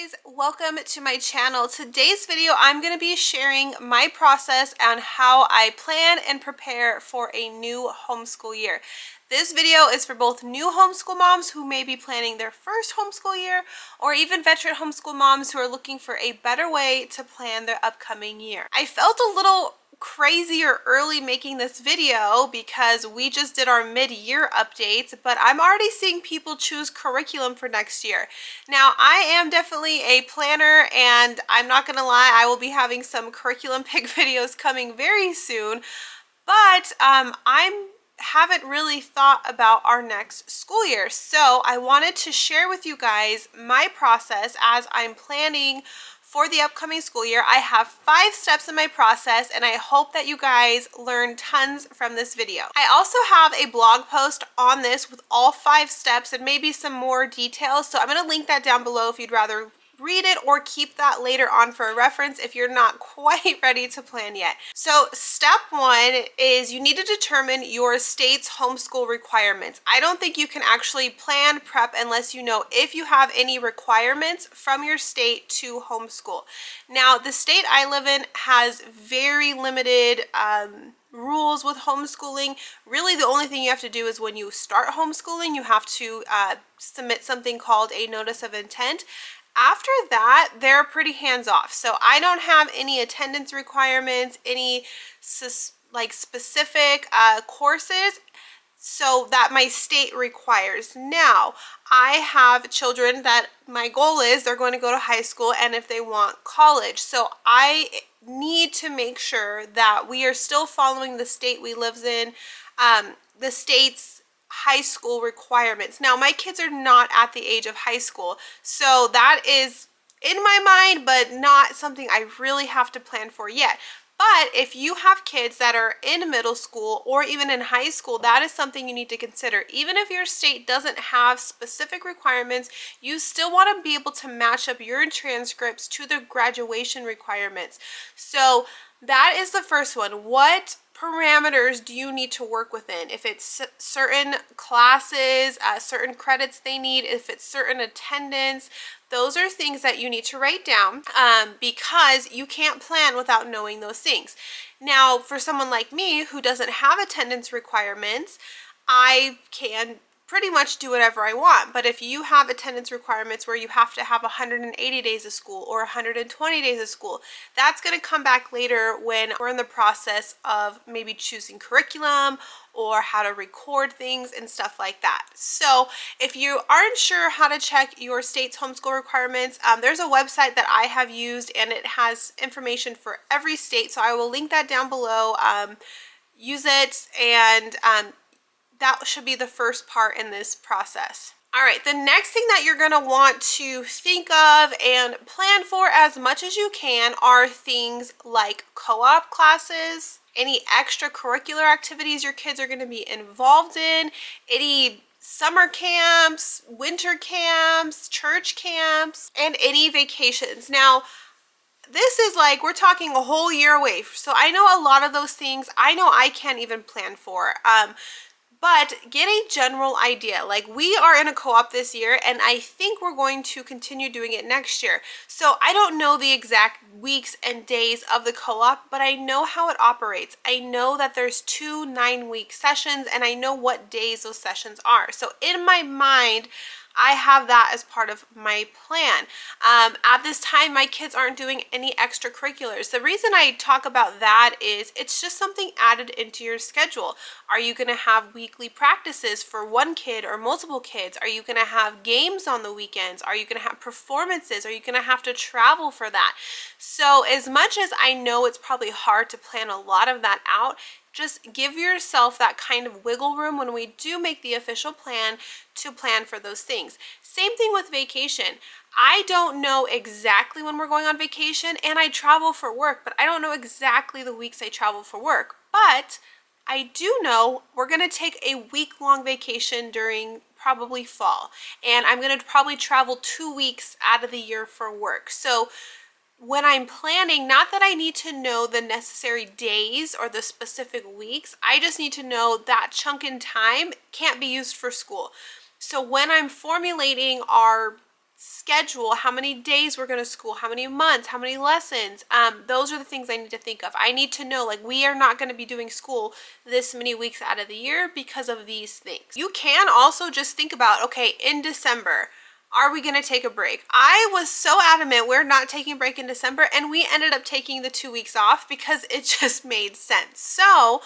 guys, welcome to my channel. Today's video I'm going to be sharing my process on how I plan and prepare for a new homeschool year. This video is for both new homeschool moms who may be planning their first homeschool year, or even veteran homeschool moms who are looking for a better way to plan their upcoming year. I felt a little crazy or early making this video because we just did our mid-year updates, but I'm already seeing people choose curriculum for next year. Now, I am definitely a planner, and I'm not gonna lie, I will be having some curriculum pick videos coming very soon, but I haven't really thought about our next school year. So I wanted to share with you guys my process as I'm planning for the upcoming school year. I have 5 steps in my process, and I hope that you guys learn tons from this video. I also have a blog post on this with all 5 steps and maybe some more details, so I'm going to link that down below if you'd rather read it or keep that later on for a reference if you're not quite ready to plan yet. So step 1 is you need to determine your state's homeschool requirements. I don't think you can actually plan prep unless you know if you have any requirements from your state to homeschool. Now, the state I live in has very limited rules with homeschooling. Really, the only thing you have to do is when you start homeschooling, you have to submit something called a notice of intent. After that, they're pretty hands-off. So I don't have any attendance requirements, any specific courses so that my state requires. Now, I have children that my goal is they're going to go to high school and if they want college. So I need to make sure that we are still following the state we live in, the state's high school requirements. Now, my kids are not at the age of high school, so that is in my mind, but not something I really have to plan for yet. But if you have kids that are in middle school or even in high school, that is something you need to consider. Even if your state doesn't have specific requirements, you still want to be able to match up your transcripts to the graduation requirements. So that is the first one. What parameters do you need to work within? If it's certain classes, certain credits they need, if it's certain attendance, those are things that you need to write down because you can't plan without knowing those things. Now, for someone like me who doesn't have attendance requirements, I can pretty much do whatever I want. But if you have attendance requirements where you have to have 180 days of school or 120 days of school, that's going to come back later when we're in the process of maybe choosing curriculum or how to record things and stuff like that. So if you aren't sure how to check your state's homeschool requirements, there's a website that I have used and it has information for every state. So I will link that down below. Use it, and that should be the first part in this process. All right, the next thing that you're gonna want to think of and plan for as much as you can are things like co-op classes, any extracurricular activities your kids are gonna be involved in, any summer camps, winter camps, church camps, and any vacations. Now, this is like, we're talking a whole year away. So I know a lot of those things I know I can't even plan for. But get a general idea. Like, we are in a co-op this year, and I think we're going to continue doing it next year. So I don't know the exact weeks and days of the co-op, but I know how it operates. I know that there's 2 9-week sessions, and I know what days those sessions are. So in my mind, I have that as part of my plan. At this time, my kids aren't doing any extracurriculars. The reason I talk about that is it's just something added into your schedule. Are you going to have weekly practices for one kid or multiple kids? Are you going to have games on the weekends? Are you going to have performances? Are you going to have to travel for that? So as much as I know it's probably hard to plan a lot of that out, just give yourself that kind of wiggle room when we do make the official plan to plan for those things. Same thing with vacation. I don't know exactly when we're going on vacation, and I travel for work, but I don't know exactly the weeks I travel for work. But I do know we're going to take a week-long vacation during probably fall, and I'm going to probably travel 2 weeks out of the year for work. So when I'm planning, not that I need to know the necessary days or the specific weeks, I just need to know that chunk in time can't be used for school. So when I'm formulating our schedule how many days we're going to school, how many months, how many lessons. Those are the things I need to think of. I need to know, like, we are not going to be doing school this many weeks out of the year because of these things. You can also just think about, okay, in December, are we going to take a break? I was so adamant we're not taking a break in December, and we ended up taking the 2 weeks off because it just made sense. So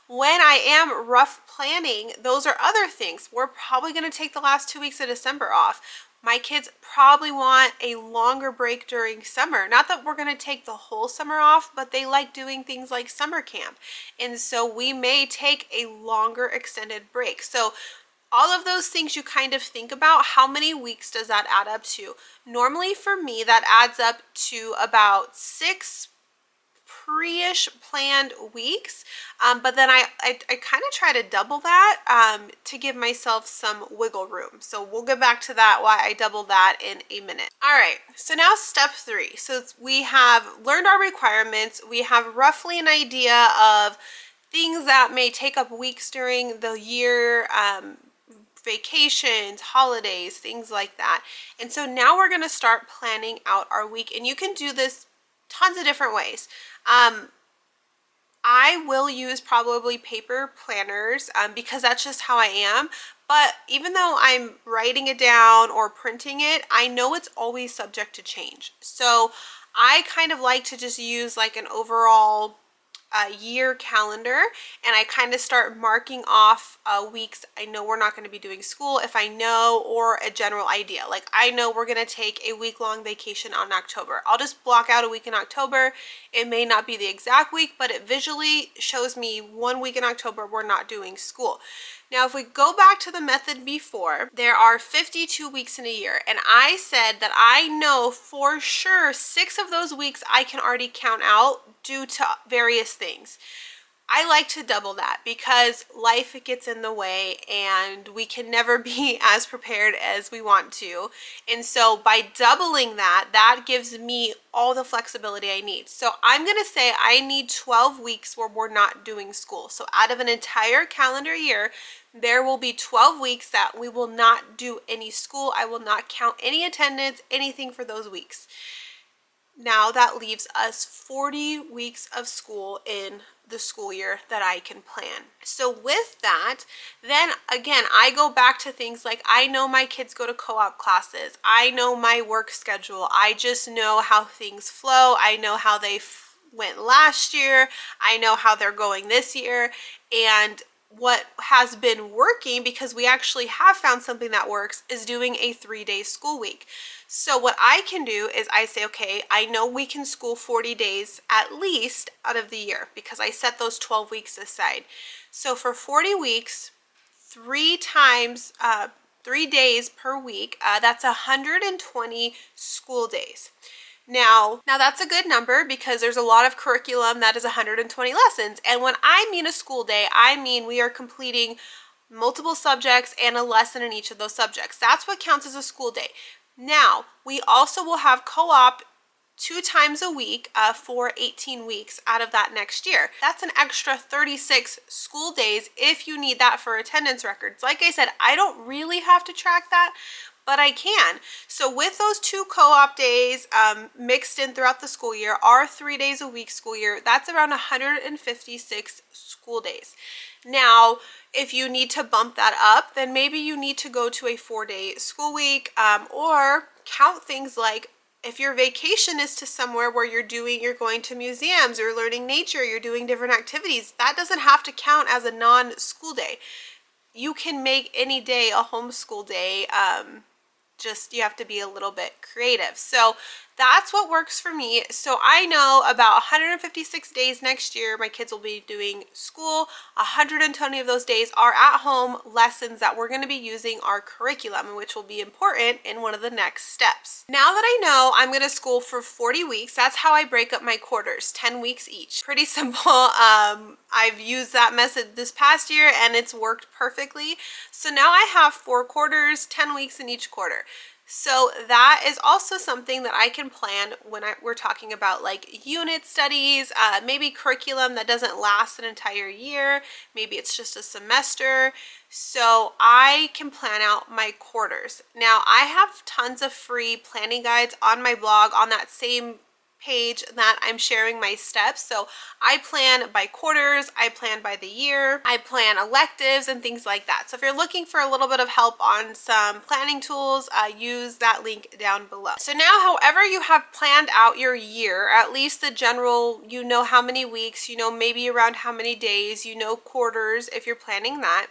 when I am rough planning, those are other things. We're probably going to take the last 2 weeks of December off. My kids probably want a longer break during summer. Not that we're going to take the whole summer off, but they like doing things like summer camp. And so we may take a longer extended break. So all of those things you kind of think about, how many weeks does that add up to? Normally for me, that adds up to about 6 pre-ish planned weeks, but then I kind of try to double that to give myself some wiggle room. So we'll get back to that, why I double that in a minute. All right, so now step 3. So we have learned our requirements. We have roughly an idea of things that may take up weeks during the year, vacations, holidays, things like that. And so now we're going to start planning out our week, and you can do this tons of different ways. I will use probably paper planners because that's just how I am. But even though I'm writing it down or printing it, I know it's always subject to change. So I kind of like to just use like an overall year calendar, and I kind of start marking off weeks I know we're not going to be doing school, if I know, or a general idea. Like, I know we're going to take a week-long vacation on October. I'll just block out a week in October. It may not be the exact week, but it visually shows me 1 week in October we're not doing school. Now, if we go back to the method before, there are 52 weeks in a year, and I said that I know for sure 6 of those weeks I can already count out due to various things. I like to double that because life gets in the way and we can never be as prepared as we want to. And so by doubling that, that gives me all the flexibility I need. So I'm going to say I need 12 weeks where we're not doing school. So out of an entire calendar year, there will be 12 weeks that we will not do any school. I will not count any attendance, anything for those weeks. Now that leaves us 40 weeks of school in the school year that I can plan. So with that, then again, I go back to things like, I know my kids go to co-op classes. I know my work schedule. I just know how things flow. I know how they went last year. I know how they're going this year. And what has been working, because we actually have found something that works, is doing a 3-day school week. So what I can do is I say, okay, I know we can school 40 days at least out of the year because I set those 12 weeks aside. So for 40 weeks, 3 days per week, that's 120 school days. Now that's a good number because there's a lot of curriculum that is 120 lessons. And when I mean a school day, I mean we are completing multiple subjects and a lesson in each of those subjects. That's what counts as a school day. Now, we also will have co-op 2 times a week for 18 weeks out of that next year. That's an extra 36 school days if you need that for attendance records. Like I said, I don't really have to track that, but I can. So with those 2 co-op days mixed in throughout the school year, our 3 days a week school year, that's around 156 school days. Now, if you need to bump that up, then maybe you need to go to a 4-day school week, or count things like if your vacation is to somewhere where you're going to museums, you're learning nature, you're doing different activities, that doesn't have to count as a non-school day. You can make any day a homeschool day. Just you have to be a little bit creative. So that's what works for me. So I know about 156 days next year my kids will be doing school. 120 of those days are at home lessons that we're going to be using our curriculum, which will be important in one of the next steps. Now that I know I'm going to school for 40 weeks, that's how I break up my quarters, 10 weeks each. Pretty simple. I've used that method this past year and it's worked perfectly. So now I have 4 quarters, 10 weeks in each quarter. So that is also something that I can plan when we're talking about like unit studies, maybe curriculum that doesn't last an entire year. Maybe it's just a semester. So I can plan out my quarters. Now I have tons of free planning guides on my blog on that same page that I'm sharing my steps. So I plan by quarters, I plan by the year, I plan electives and things like that. So if you're looking for a little bit of help on some planning tools, use that link down below. So now, however you have planned out your year, at least the general, you know how many weeks, you know maybe around how many days, you know quarters if you're planning that.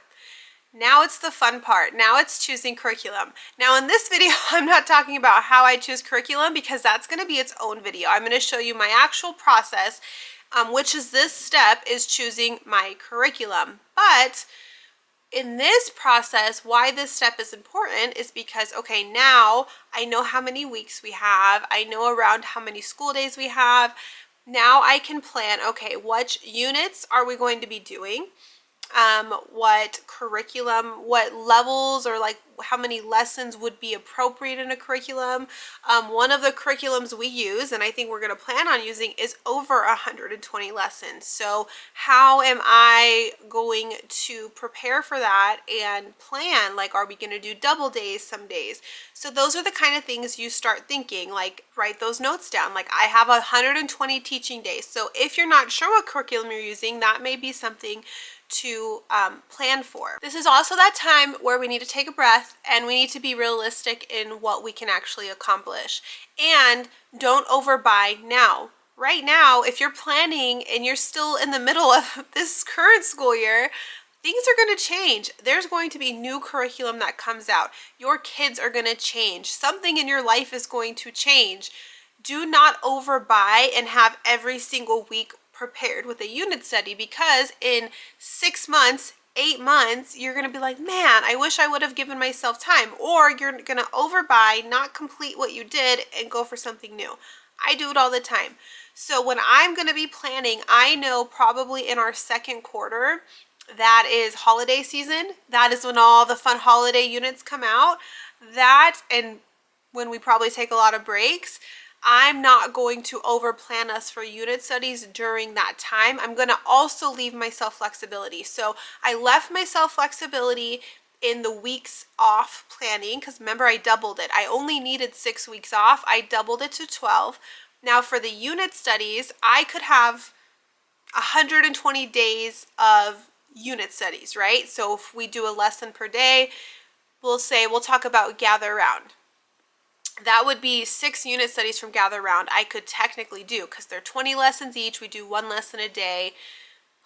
Now it's the fun part. Now it's choosing curriculum. Now in this video, I'm not talking about how I choose curriculum because that's going to be its own video. I'm going to show you my actual process, which is this step is choosing my curriculum. But in this process, why this step is important is because, okay, now I know how many weeks we have. I know around how many school days we have. Now I can plan, okay, what units are we going to be doing? What curriculum, what levels, or like how many lessons would be appropriate in a curriculum. One of the curriculums we use, and I think we're going to plan on using, is over 120 lessons. So how am I going to prepare for that and plan? Like, are we going to do double days some days? So those are the kind of things you start thinking, like write those notes down. Like I have 120 teaching days. So if you're not sure what curriculum you're using, that may be something to plan for. This is also that time where we need to take a breath and we need to be realistic in what we can actually accomplish. And don't overbuy now. Right now, if you're planning and you're still in the middle of this current school year, things are going to change. There's going to be new curriculum that comes out. Your kids are going to change. Something in your life is going to change. Do not overbuy and have every single week prepared with a unit study, because in 6 months, 8 months, you're going to be like, man, I wish I would have given myself time. Or you're going to overbuy, not complete what you did, and go for something new. I do it all the time. So when I'm going to be planning, I know probably in our second quarter, that is holiday season. That is when all the fun holiday units come out. That, and when we probably take a lot of breaks, I'm not going to over plan us for unit studies during that time. I'm going to also leave myself flexibility. So I left myself flexibility in the weeks off planning, because remember I doubled it. I only needed 6 weeks off. I doubled it to 12. Now for the unit studies, I could have 120 days of unit studies, right? So if we do a lesson per day, we'll talk about gather around. That would be 6 unit studies from gather around I could technically do, because they're 20 lessons each. We do 1 lesson a day.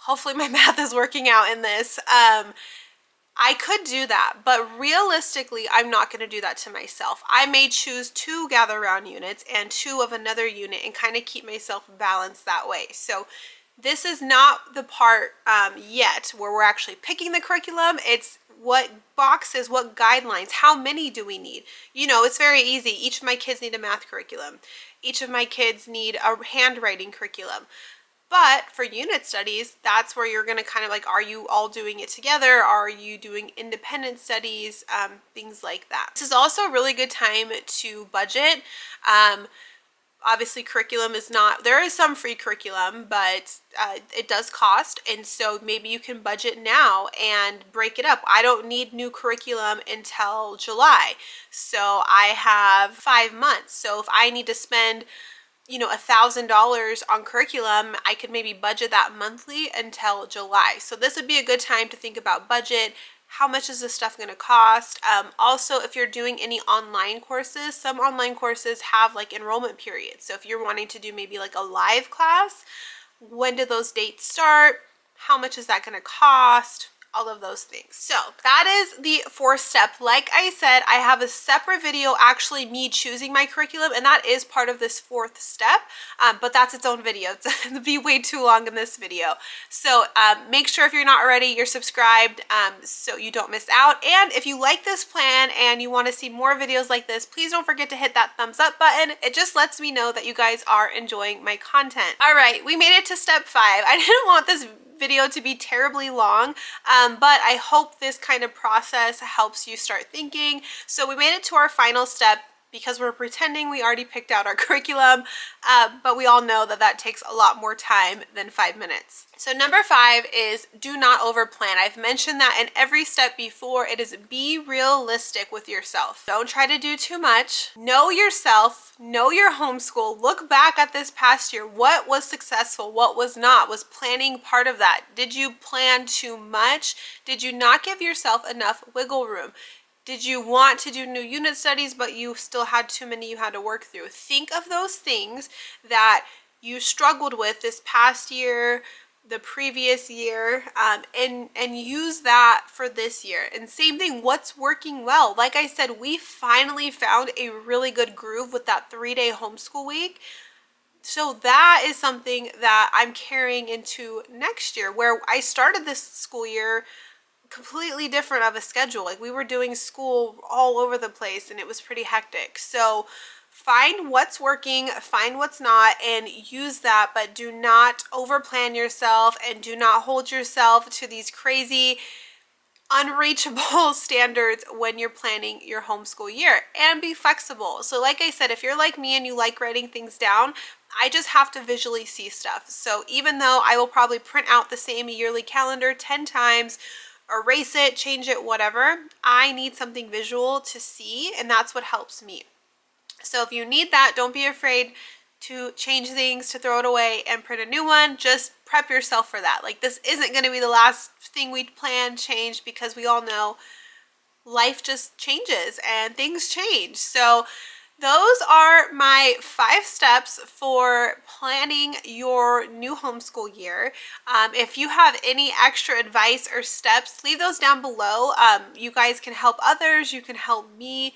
Hopefully my math is working out in this. I could do that, but realistically, I'm not going to do that to myself. I may choose 2 gather around units and 2 of another unit and kind of keep myself balanced that way. So this is not the part yet where we're actually picking the curriculum. It's what boxes, what guidelines, how many do we need? You know, it's very easy. Each of my kids need a math curriculum. Each of my kids need a handwriting curriculum. But for unit studies, that's where you're going to kind of like, are you all doing it together? Are you doing independent studies? Things like that. This is also a really good time to budget. Obviously curriculum is not, there is some free curriculum, but it does cost. And so maybe you can budget now and break it up. I don't need new curriculum until July. So I have 5 months. So if I need to spend, you know, $1,000 on curriculum, I could maybe budget that monthly until July. So this would be a good time to think about budget. How much is this stuff going to cost? Also, if you're doing any online courses, some online courses have like enrollment periods. So if you're wanting to do maybe like a live class, when do those dates start? How much is that going to cost? All of those things. So that is the 4th step. Like I said, I have a separate video, actually me choosing my curriculum, and that is part of this 4th step, but that's its own video. It's going to be way too long in this video. So make sure if you're not already, you're subscribed so you don't miss out. And if you like this plan and you want to see more videos like this, please don't forget to hit that thumbs up button. It just lets me know that you guys are enjoying my content. All right, we made it to step 5. I didn't want this video to be terribly long, but I hope this kind of process helps you start thinking. So we made it to our final step because we're pretending we already picked out our curriculum, but we all know that that takes a lot more time than 5 minutes. So number 5 is do not overplan. I've mentioned that in every step before. It is be realistic with yourself. Don't try to do too much. Know yourself, know your homeschool. Look back at this past year. What was successful? What was not? Was planning part of that? Did you plan too much? Did you not give yourself enough wiggle room? Did you want to do new unit studies, but you still had too many you had to work through? Think of those things that you struggled with this past year, the previous year, and use that for this year. And same thing, what's working well? Like I said, we finally found a really good groove with that 3-day homeschool week. So that is something that I'm carrying into next year, where I started this school year completely different of a schedule. Like we were doing school all over the place and it was pretty hectic. So find what's working, find what's not, and use that, but do not overplan yourself and do not hold yourself to these crazy unreachable standards when you're planning your homeschool year. And be flexible. So like I said, if you're like me and you like writing things down, I just have to visually see stuff. So even though I will probably print out the same yearly calendar 10 times, erase it, change it, whatever, I need something visual to see, and that's what helps me. So if you need that, don't be afraid to change things, to throw it away and print a new one. Just prep yourself for that. Like this isn't going to be the last thing we plan change, because we all know life just changes and things change. So those are my 5 steps for planning your new homeschool year. If you have any extra advice or steps, leave those down below. You guys can help others, you can help me.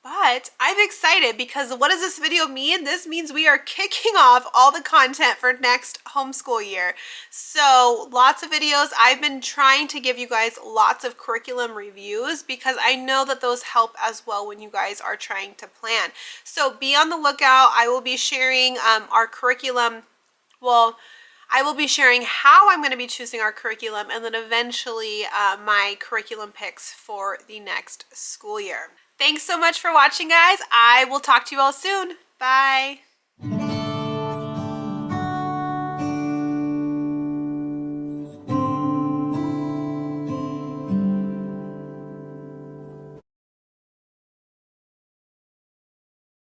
But I'm excited because what does this video mean? This means we are kicking off all the content for next homeschool year. So lots of videos. I've been trying to give you guys lots of curriculum reviews because I know that those help as well when you guys are trying to plan. So be on the lookout. I will be sharing our curriculum. Well, I will be sharing how I'm going to be choosing our curriculum, and then eventually my curriculum picks for the next school year. Thanks so much for watching, guys. I will talk to you all soon. Bye.